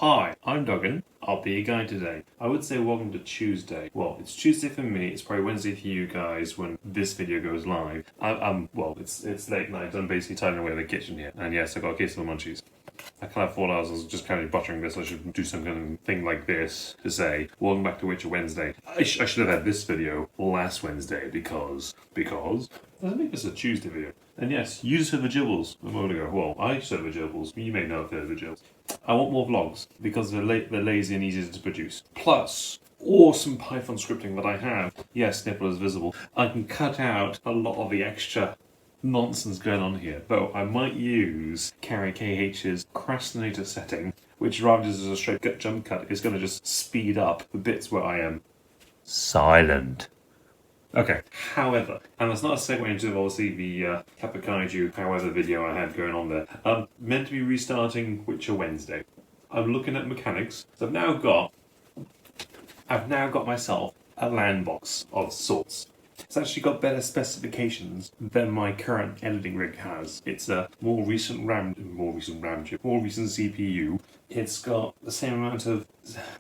Hi, I'm Duggan. I'll be your guide today. I would say welcome to Tuesday. Well, it's Tuesday for me. It's probably Wednesday for you guys when this video goes live. Well, it's late night. I'm basically tidying away the kitchen here. And yes, I got a case of the munchies. I kind of thought I was just kind of buttering this. I should do some kind of thing like this to say, welcome back to Witcher Wednesday. I should have had this video last Wednesday because I think it's a Tuesday video. And yes, you just heard the gibbles a moment ago. Well, I just heard the gibbles. You may not have heard the gibbles. I want more vlogs because they're lazy and easier to produce. Plus, awesome Python scripting that I have. Yes, nipple is visible. I can cut out a lot of the extra nonsense going on here, though I might use Carrie KH's procrastinator setting, which rather than just a straight gut jump cut is going to just speed up the bits where I am silent. Okay, however, and that's not a segue into obviously the Kappa Kaiju however video I had going on there. Meant to be restarting Witcher Wednesday. I'm looking at mechanics, so I've now got myself a LAN box of sorts. It's actually got better specifications than my current editing rig has. It's a more recent CPU. It's got the same amount of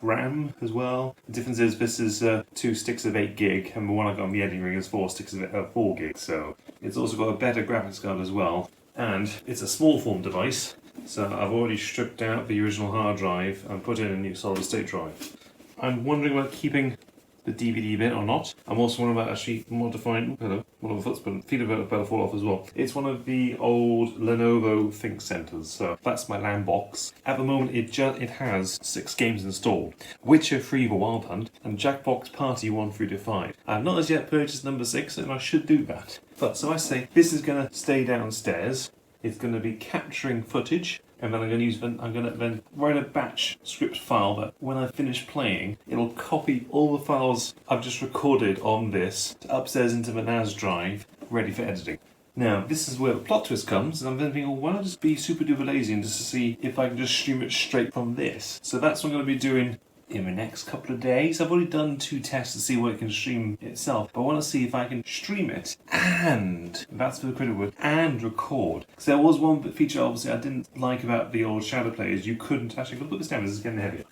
RAM as well. The difference is this is 2 sticks of 8 gig, and the one I got on the editing rig is 4 sticks of 4 gig. So it's also got a better graphics card as well, and it's a small form device. So I've already stripped out the original hard drive and put in a new solid state drive. I'm wondering about keeping the DVD bit or not. I'm also wondering about actually modifying, one of the footspin, feed a bit of better fall off as well. It's one of the old Lenovo Think Centers, so that's my LAN box. At the moment it has 6 games installed. Witcher 3 The Wild Hunt and Jackbox Party 1 through to 5. I've not as yet purchased number 6 and I should do that. But so I say, this is going to stay downstairs. It's going to be capturing footage, and then I'm going to then write a batch script file that when I finish playing, it'll copy all the files I've just recorded on this to upstairs into the NAS drive, ready for editing. Now, this is where the plot twist comes, and I'm then thinking, well, why not just be super duper lazy and just to see if I can just stream it straight from this? So that's what I'm going to be doing in the next couple of days. I've already done 2 tests to see what it can stream itself, but I want to see if I can stream it and, that's for the critical word, and record. Because there was one feature obviously I didn't like about the old Shadow players. You couldn't actually, put this down, this is getting heavier.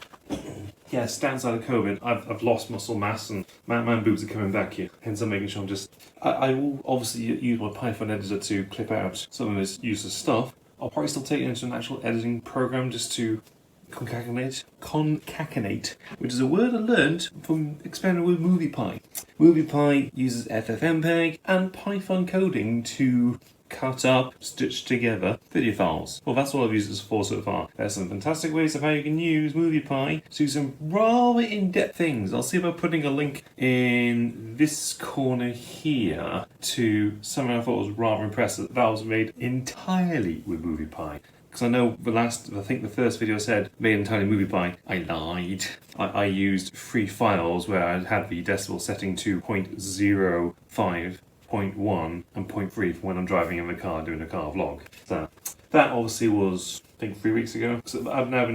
Yes, downside of COVID, I've lost muscle mass and man boobs are coming back here. Hence I'm making sure I'm just, I will obviously use my Python editor to clip out some of this useless stuff. I'll probably still take it into an actual editing program just to concatenate, which is a word I learned from experimenting with moviepy. Moviepy uses FFmpeg and Python coding to cut up, stitch together video files. Well, that's all I've used this for so far. There's some fantastic ways of how you can use moviepy to do some rather in-depth things. I'll see about putting a link in this corner here to something I thought was rather impressive. That was made entirely with moviepy. Because I know I think the first video said made entirely moviepy. I lied. I used 3 files where I had the decibel setting to 0.05, 0.1 and 0.3 for when I'm driving in the car doing a car vlog. So that obviously was, I think, 3 weeks ago. So I've now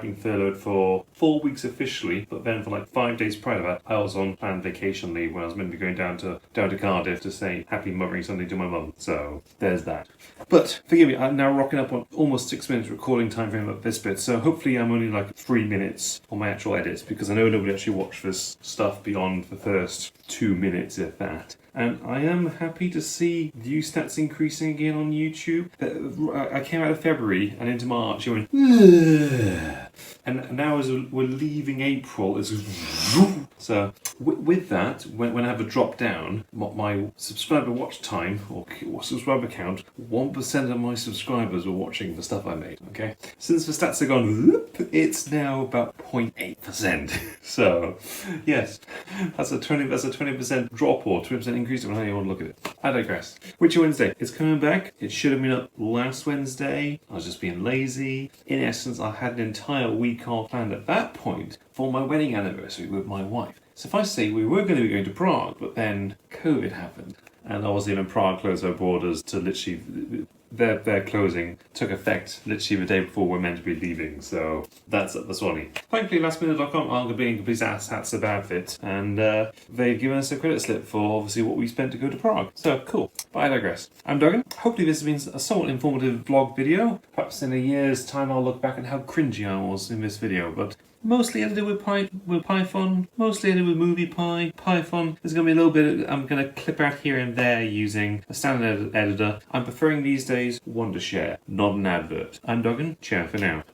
been furloughed for 4 weeks officially, but then for like 5 days prior to that, I was on planned vacation leave when I was meant to be going down to Cardiff to say happy Mothering Sunday to my mum. So there's that. But forgive me, I'm now rocking up on almost 6 minutes recording time frame at this bit, so hopefully I'm only like 3 minutes on my actual edits, because I know nobody actually watched this stuff beyond the first 2 minutes, if that. And I am happy to see view stats increasing again on YouTube. I came out of February and into March, I went, ugh. And now as we're leaving April, it's so with that, when I have a drop down, my subscriber watch time or subscriber count, 1% of my subscribers were watching the stuff I made. Okay, since the stats have gone, it's now about 0.8%. So yes, that's a 20% drop or 20% increase, depending on how you want to look at it. I digress. Witcher Wednesday, it's coming back. It should have been up last Wednesday. I was just being lazy. In essence, I had an entire week off planned at that point for my wedding anniversary with my wife. So if I say we were going to be going to Prague, but then COVID happened, And obviously when Prague closed their borders to literally, their closing took effect literally the day before we're meant to be leaving, so that's funny. Thankfully, lastminute.com aren't being complete asshats about it, and they've given us a credit slip for obviously what we spent to go to Prague. So cool, but I digress. I'm Duggan. Hopefully this has been a somewhat informative vlog video. Perhaps in a year's time I'll look back at how cringy I was in this video, but mostly edited with Python, mostly edited with moviepy, Python. There's going to be a little bit, I'm going to clip out here and there using a standard editor. I'm preferring these days Wondershare, not an advert. I'm Duggan, ciao for now.